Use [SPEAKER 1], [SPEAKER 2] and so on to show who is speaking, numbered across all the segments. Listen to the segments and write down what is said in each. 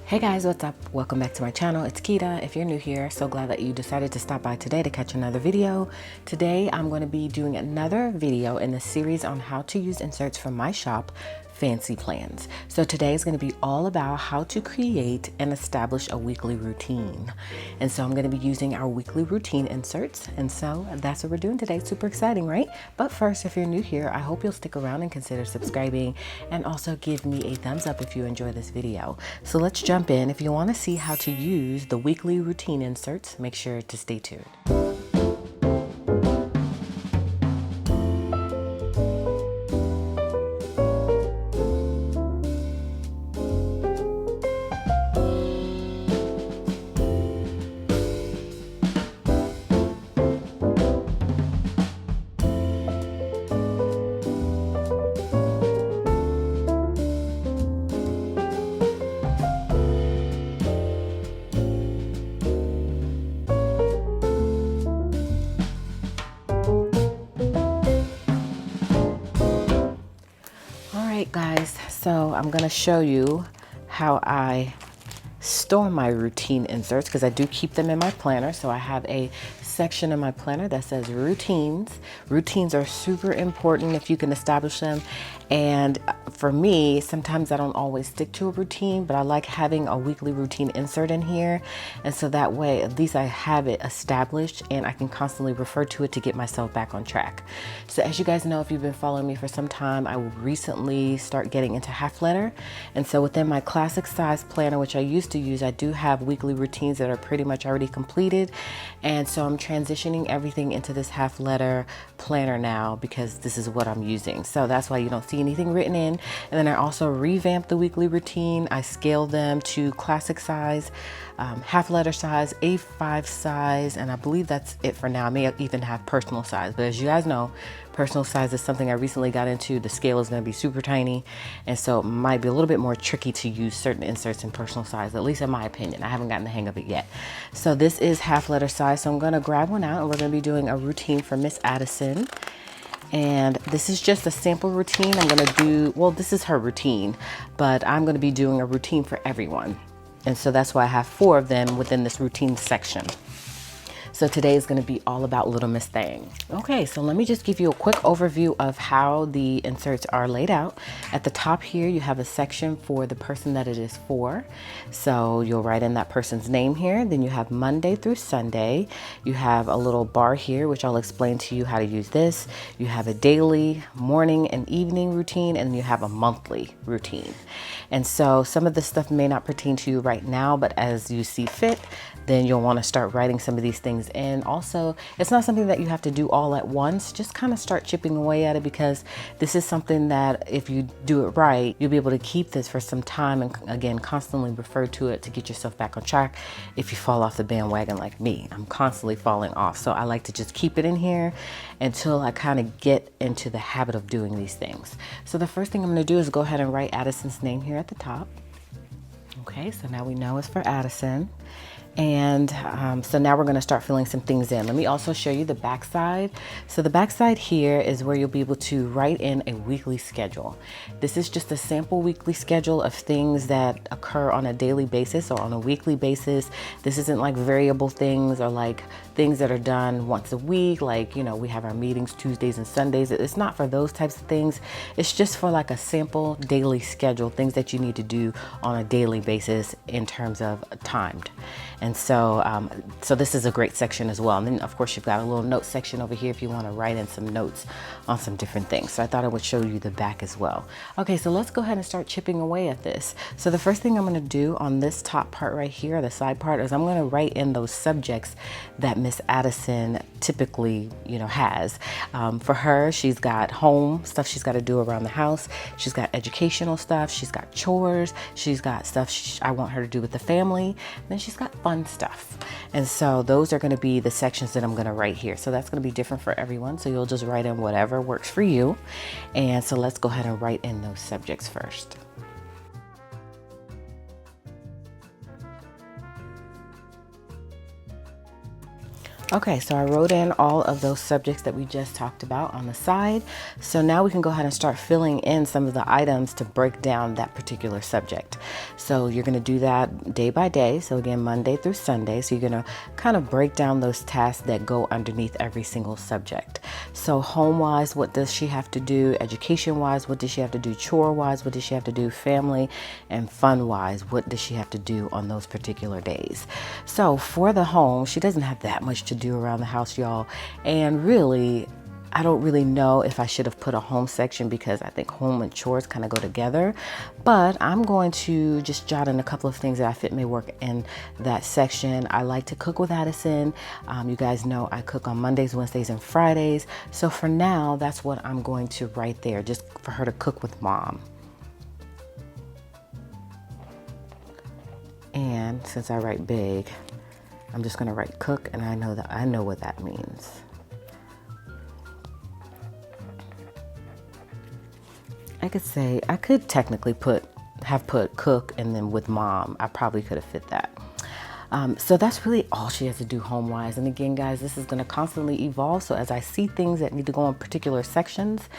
[SPEAKER 1] Hey guys, what's up? Welcome back to my channel. It's Quita. If you're new here, so glad that you decided to stop by today to catch another video. Today, I'm going to be doing another video in the series on how to use inserts from my shop, Fancy Plans. So today is going to be all about how to create and establish a weekly routine. And so I'm going to be using our weekly routine inserts. And so that's what we're doing today. Super exciting, right? But first, if you're new here, I hope you'll stick around and consider subscribing and also give me a thumbs up if you enjoy this video. So let's jump in. If you want to see how to use the weekly routine inserts, make sure to stay tuned. Alright guys, so I'm going to show you how I store my routine inserts because I do keep them in my planner. So I have a section in my planner that says routines. Routines are super important if you can establish them. And for me, sometimes I don't always stick to a routine, but I like having a weekly routine insert in here. And so that way, at least I have it established and I can constantly refer to it to get myself back on track. So as you guys know, if you've been following me for some time, I recently start getting into half letter. And so within my classic size planner, which I used to use, I do have weekly routines that are pretty much already completed. And so I'm transitioning everything into this half letter planner now because this is what I'm using. So that's why you don't see anything written in. And then I also revamped the weekly routine. I scaled them to classic size, half letter size, A5 size, and I believe that's it for now. I may even have personal size, but as you guys know, personal size is something I recently got into. The scale is going to be super tiny, and so it might be a little bit more tricky to use certain inserts in personal size, at least in my opinion. I haven't gotten the hang of it yet. So this is half letter size, so I'm going to grab one out and we're going to be doing a routine for Miss Addison. And this is just a sample routine. I'm going to do, well, this is her routine, but I'm going to be doing a routine for everyone. And so that's why I have 4 of them within this routine section. So today is going to be all about Little Miss Thing. Okay, so let me just give you a quick overview of how the inserts are laid out. At the top here, you have a section for the person that it is for. So you'll write in that person's name here. Then you have Monday through Sunday. You have a little bar here, which I'll explain to you how to use this. You have a daily, morning, and evening routine, and you have a monthly routine. And so some of this stuff may not pertain to you right now, but as you see fit, then you'll want to start writing some of these things in. Also, it's not something that you have to do all at once. Just kind of start chipping away at it because this is something that if you do it right, you'll be able to keep this for some time and again, constantly refer to it to get yourself back on track. If you fall off the bandwagon like me, I'm constantly falling off. So I like to just keep it in here until I kind of get into the habit of doing these things. So the first thing I'm going to do is go ahead and write Addison's name here at the top. Okay, so now we know it's for Addison. And so now we're going to start filling some things in. Let me also show you the back side. So the back side here is where you'll be able to write in a weekly schedule. This is just a sample weekly schedule of things that occur on a daily basis or on a weekly basis. This isn't like variable things or like things that are done once a week. Like, you know, we have our meetings Tuesdays and Sundays. It's not for those types of things. It's just for like a sample daily schedule, things that you need to do on a daily basis in terms of timed. And so, so this is a great section as well. And then of course you've got a little note section over here if you want to write in some notes on some different things. So I thought I would show you the back as well. Okay, so let's go ahead and start chipping away at this. So the first thing I'm going to do on this top part right here, the side part, is I'm going to write in those subjects that Miss Addison typically, you know, has. For her, she's got home stuff she's got to do around the house. She's got educational stuff. She's got chores. She's got stuff I want her to do with the family. And then she's got fun stuff. And so those are going to be the sections that I'm going to write here. So that's going to be different for everyone. So you'll just write in whatever works for you. And so let's go ahead and write in those subjects first. Okay, so I wrote in all of those subjects that we just talked about on the side. So now we can go ahead and start filling in some of the items to break down that particular subject. So you're gonna do that day by day. So again, Monday through Sunday. So you're gonna kind of break down those tasks that go underneath every single subject. So home-wise, what does she have to do? Education-wise, what does she have to do? Chore-wise, what does she have to do? Family and fun-wise, what does she have to do on those particular days? So for the home, she doesn't have that much to do around the house, y'all. And really, I don't really know if I should have put a home section because I think home and chores kind of go together. But I'm going to just jot in a couple of things that I fit may work in that section. I like to cook with Addison. You guys know I cook on Mondays, Wednesdays, and Fridays. So for now, that's what I'm going to write there, just for her to cook with mom. And since I write big, I'm just going to write cook, and I know what that means. I could technically have put cook and then with mom. I probably could have fit that. So that's really all she has to do home-wise. And again, guys, this is going to constantly evolve. So as I see things that need to go in particular sections,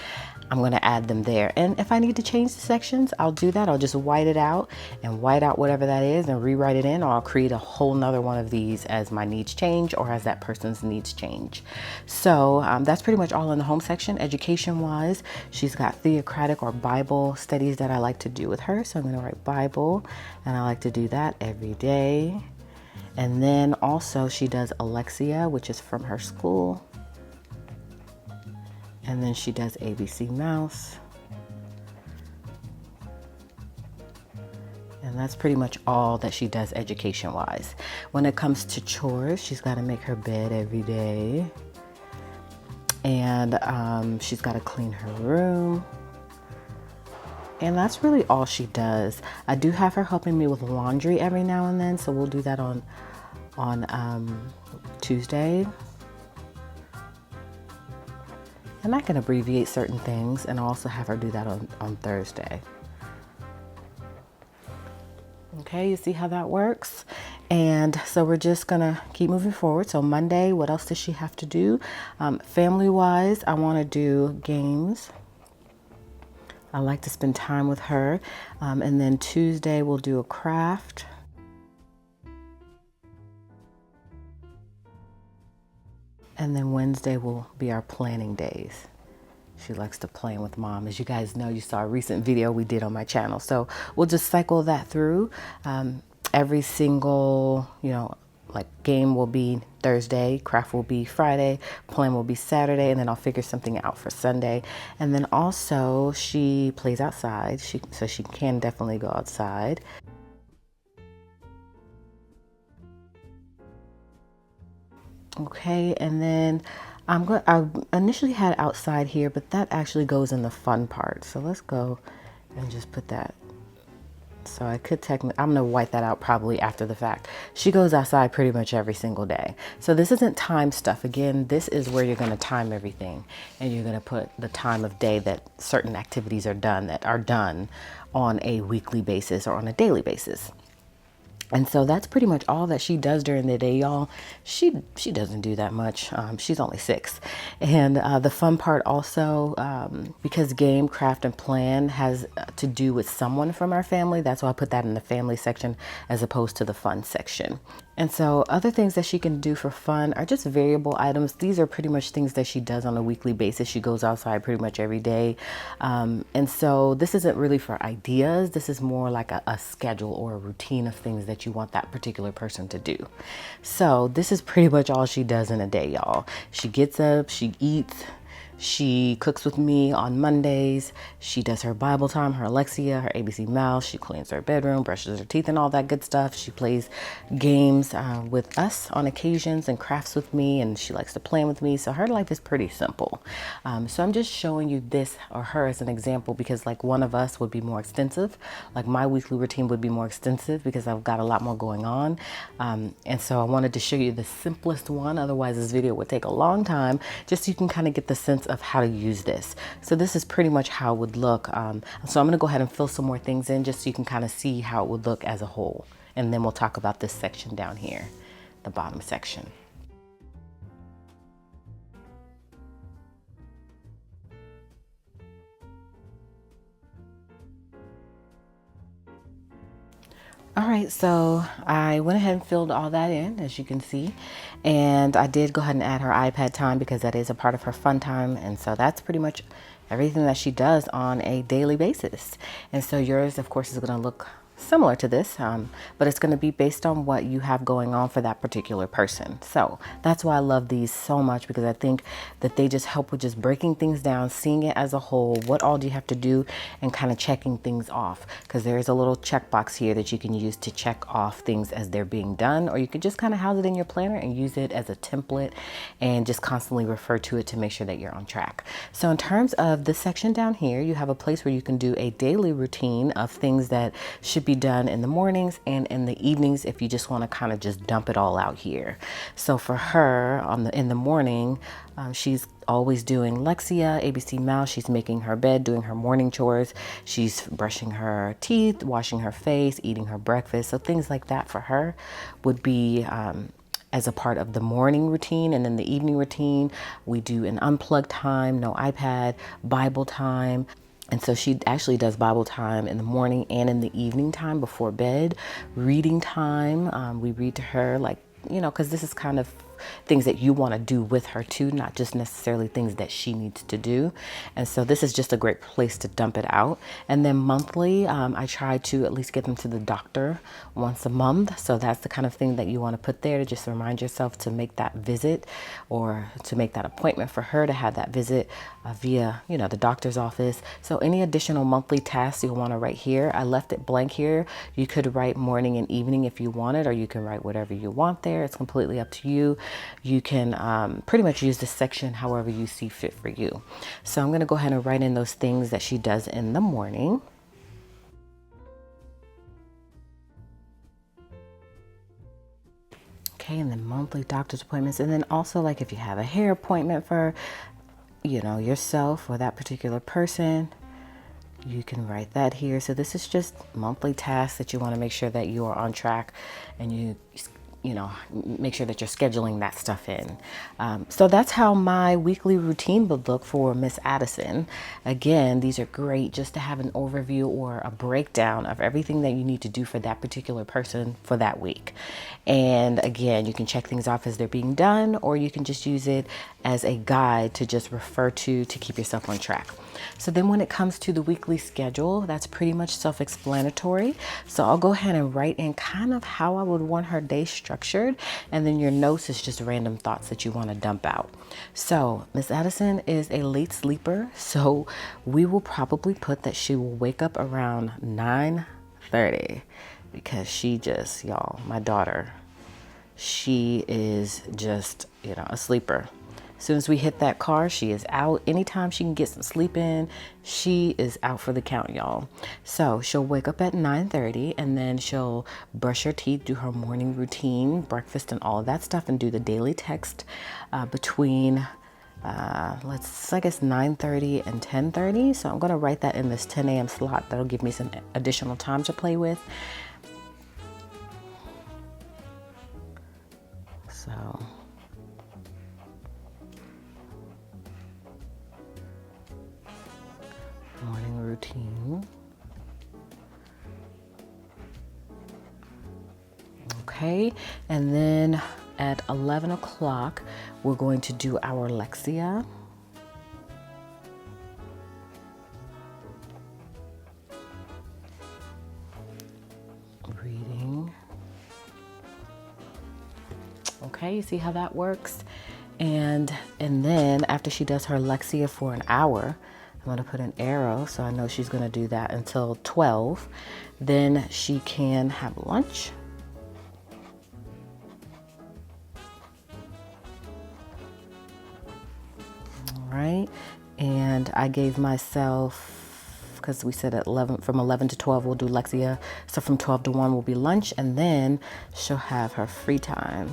[SPEAKER 1] I'm going to add them there. And if I need to change the sections, I'll do that. I'll just white it out and white out whatever that is and rewrite it in, or I'll create a whole nother one of these as my needs change or as that person's needs change. So that's pretty much all in the home section. Education-wise, she's got theocratic or Bible studies that I like to do with her. So I'm going to write Bible, and I like to do that every day. And then also she does Alexia, which is from her school. And then she does ABC Mouse. And that's pretty much all that she does education-wise. When it comes to chores, she's got to make her bed every day. And she's got to clean her room. And that's really all she does. I do have her helping me with laundry every now and then, so we'll do that on Tuesday. And I can abbreviate certain things and also have her do that on Thursday. Okay, you see how that works? And so we're just gonna keep moving forward. So Monday, what else does she have to do? Family-wise, I wanna do games. I like to spend time with her. And then Tuesday, we'll do a craft. And then Wednesday will be our planning days. She likes to play with mom. As you guys know, you saw a recent video we did on my channel. So we'll just cycle that through. Every single, like game will be Thursday, craft will be Friday, plan will be Saturday, and then I'll figure something out for Sunday. And then also she plays outside, so she can definitely go outside. Okay, and then I initially had outside here, but that actually goes in the fun part. So let's go and just put that. So I could I'm gonna white that out probably after the fact. She goes outside pretty much every single day. So this isn't time stuff. Again, this is where you're gonna time everything, and you're gonna put the time of day that certain activities are done on a weekly basis or on a daily basis. And so that's pretty much all that she does during the day, y'all. She doesn't do that much. She's only 6. And the fun part also, because game, craft, and plan has to do with someone from our family, that's why I put that in the family section as opposed to the fun section. And so other things that she can do for fun are just variable items. These are pretty much things that she does on a weekly basis. She goes outside pretty much every day. And so this isn't really for ideas. This is more like a schedule or a routine of things that you want that particular person to do. So this is pretty much all she does in a day, y'all. She gets up, she eats, she cooks with me on Mondays. She does her Bible time, her Alexia, her ABC Mouse. She cleans her bedroom, brushes her teeth, and all that good stuff. She plays games with us on occasions and crafts with me, and she likes to plan with me. So her life is pretty simple. So I'm just showing you this or her as an example because like one of us would be more extensive. Like my weekly routine would be more extensive because I've got a lot more going on. And so I wanted to show you the simplest one. Otherwise, this video would take a long time just so you can kind of get the sense of how to use this. So this is pretty much how it would look. So I'm going to go ahead and fill some more things in just so you can kind of see how it would look as a whole. And then we'll talk about this section down here, the bottom section. All right, so I went ahead and filled all that in, as you can see, and I did go ahead and add her iPad time because that is a part of her fun time, and so that's pretty much everything that she does on a daily basis. And so yours, of course, is going to look similar to this, but it's going to be based on what you have going on for that particular person. So that's why I love these so much, because I think that they just help with just breaking things down, seeing it as a whole, what all do you have to do, and kind of checking things off, because there is a little checkbox here that you can use to check off things as they're being done, or you can just kind of house it in your planner and use it as a template and just constantly refer to it to make sure that you're on track. So in terms of this section down here, you have a place where you can do a daily routine of things that should be done in the mornings and in the evenings if you just want to kind of just dump it all out here. So for her in the morning, she's always doing Lexia, ABC Mouse. She's making her bed, doing her morning chores. She's brushing her teeth, washing her face, eating her breakfast. So things like that for her would be as a part of the morning routine. And then the evening routine, we do an unplugged time, no iPad, Bible time. And so she actually does Bible time in the morning and in the evening time before bed. Reading time, we read to her, like, you know, because this is kind of things that you want to do with her too, not just necessarily things that she needs to do. And so this is just a great place to dump it out. And then monthly, I try to at least get them to the doctor once a month. So that's the kind of thing that you want to put there to just remind yourself to make that visit, or to make that appointment for her to have that visit via, you know, the doctor's office. So any additional monthly tasks you'll want to write here. I left it blank here. You could write morning and evening if you wanted, or you can write whatever you want there. It's completely up to you. You can pretty much use this section however you see fit for you. So I'm going to go ahead and write in those things that she does in the morning. Okay, and then monthly doctor's appointments. And then also, like, if you have a hair appointment for, you know, yourself or that particular person, you can write that here. So this is just monthly tasks that you want to make sure that you are on track, and you know, make sure that you're scheduling that stuff in. So that's how my weekly routine would look for Miss Addison. Again, these are great just to have an overview or a breakdown of everything that you need to do for that particular person for that week. And again, you can check things off as they're being done, or you can just use it as a guide to just refer to keep yourself on track. So then when it comes to the weekly schedule, that's pretty much self-explanatory. So I'll go ahead and write in kind of how I would want her day structured. And then your notes is just random thoughts that you want to dump out. So Miss Addison is a late sleeper. So we will probably put that she will wake up around 9:30, because she just, y'all, my daughter, she is just, you know, a sleeper. As soon as we hit that car, she is out. Anytime she can get some sleep in, she is out for the count, y'all. So she'll wake up at 9:30, and then she'll brush her teeth, do her morning routine, breakfast and all of that stuff, and do the daily text between, I guess 9:30 and 10:30. So I'm going to write that in this 10 a.m. slot. That'll give me some additional time to play with. So morning routine. Okay, and then at 11 o'clock, we're going to do our Lexia. Reading. Okay, you see how that works? And then after she does her Lexia for an hour, I'm going to put an arrow, so I know she's going to do that until 12. Then she can have lunch. All right. And I gave myself, because we said at 11, from 11 to 12 we'll do Lexia. So from 12 to 1 will be lunch, and then she'll have her free time.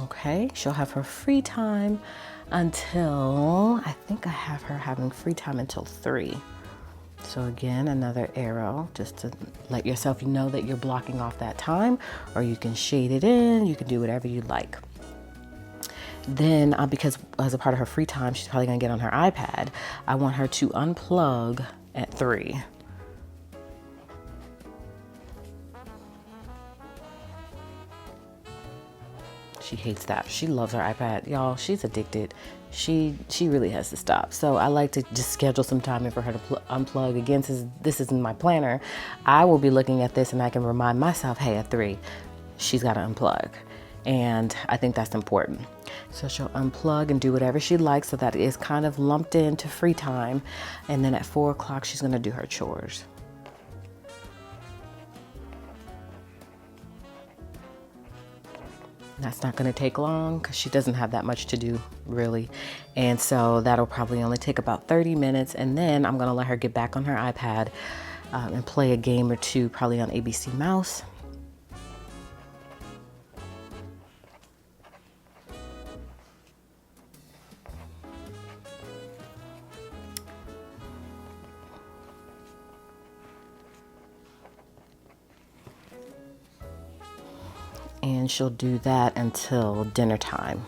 [SPEAKER 1] Okay, she'll have her free time until, I think I have her having free time until 3. So again, another arrow just to let yourself know that you're blocking off that time, or you can shade it in, you can do whatever you like. Then, because as a part of her free time, she's probably gonna get on her iPad. I want her to unplug at 3. She hates that. She loves her iPad. Y'all, she's addicted. She really has to stop. So I like to just schedule some time in for her to unplug. Again, since this is in my planner, I will be looking at this and I can remind myself, hey, at 3, she's got to unplug. And I think that's important. So she'll unplug and do whatever she likes, so that is kind of lumped into free time. And then at 4 o'clock, she's going to do her chores. That's not going to take long because she doesn't have that much to do, really. And so that'll probably only take about 30 minutes. And then I'm going to let her get back on her iPad and play a game or two, probably on ABC Mouse. And she'll do that until dinner time.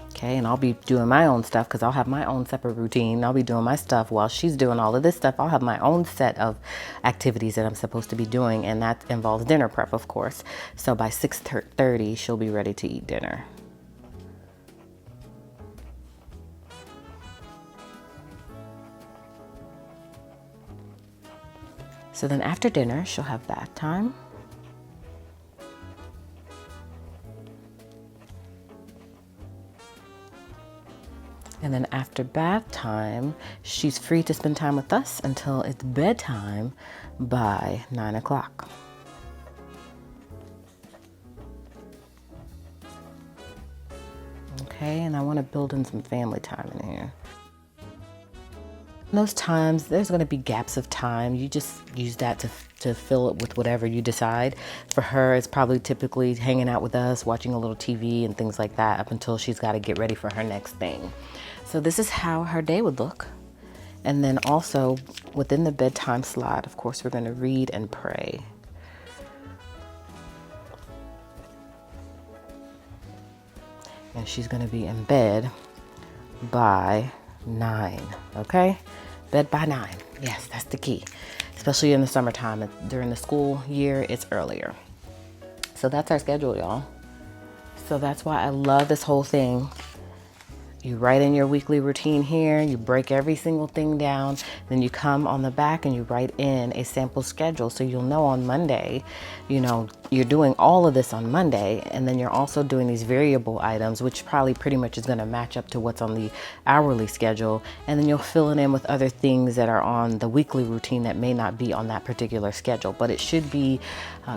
[SPEAKER 1] Okay, and I'll be doing my own stuff because I'll have my own separate routine. I'll be doing my stuff while she's doing all of this stuff. I'll have my own set of activities that I'm supposed to be doing, and that involves dinner prep, of course. So by 6:30, she'll be ready to eat dinner. So then after dinner, she'll have bath time. And then after bath time, she's free to spend time with us until it's bedtime by 9 o'clock. Okay, and I want to build in some family time in here. Those times, there's going to be gaps of time. You just use that to fill it with whatever you decide. For her, it's probably typically hanging out with us, watching a little TV and things like that up until she's got to get ready for her next thing. So this is how her day would look. And then also within the bedtime slot, of course, we're going to read and pray. And she's going to be in bed by 9, okay? Bed by 9. Yes, that's the key. Especially in the summertime. During the school year, it's earlier. So that's our schedule, y'all. So that's why I love this whole thing. You write in your weekly routine here, you break every single thing down, then you come on the back and you write in a sample schedule so you'll know on Monday, you know, you're doing all of this on Monday, and then you're also doing these variable items, which probably pretty much is going to match up to what's on the hourly schedule, and then you'll fill it in with other things that are on the weekly routine that may not be on that particular schedule, but it should be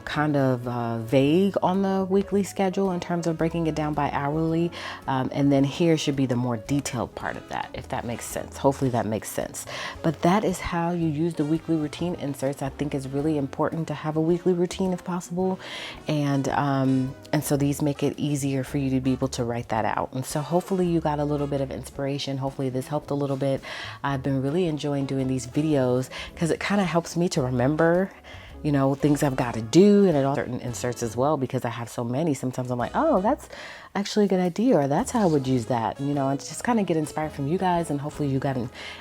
[SPEAKER 1] kind of vague on the weekly schedule in terms of breaking it down by hourly, and then here should be the more detailed part of that, if that makes sense. Hopefully that makes sense. But that is how you use the weekly routine inserts. I think it's really important to have a weekly routine if possible, and so these make it easier for you to be able to write that out. And so hopefully you got a little bit of inspiration. Hopefully this helped a little bit. I've been really enjoying doing these videos because it kind of helps me to remember, you know, things I've got to do, and it all certain inserts as well, because I have so many. Sometimes I'm like, oh, that's actually a good idea, or that's how I would use that, you know, and just kind of get inspired from you guys, and hopefully you got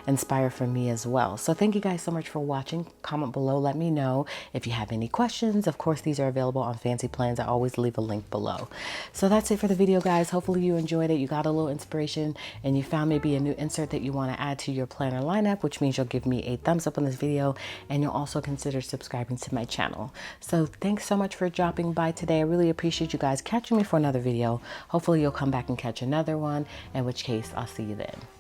[SPEAKER 1] inspired from me as well. So thank you guys so much for watching. Comment below, let me know if you have any questions. Of course, these are available on Fancy Plans. I always leave a link below. So that's it for the video, guys. Hopefully you enjoyed it, you got a little inspiration, and you found maybe a new insert that you want to add to your planner lineup, which means you'll give me a thumbs up on this video, and you'll also consider subscribing to my channel. So thanks so much for dropping by today. I really appreciate you guys catching me for another video. Hopefully you'll come back and catch another one, in which case I'll see you then.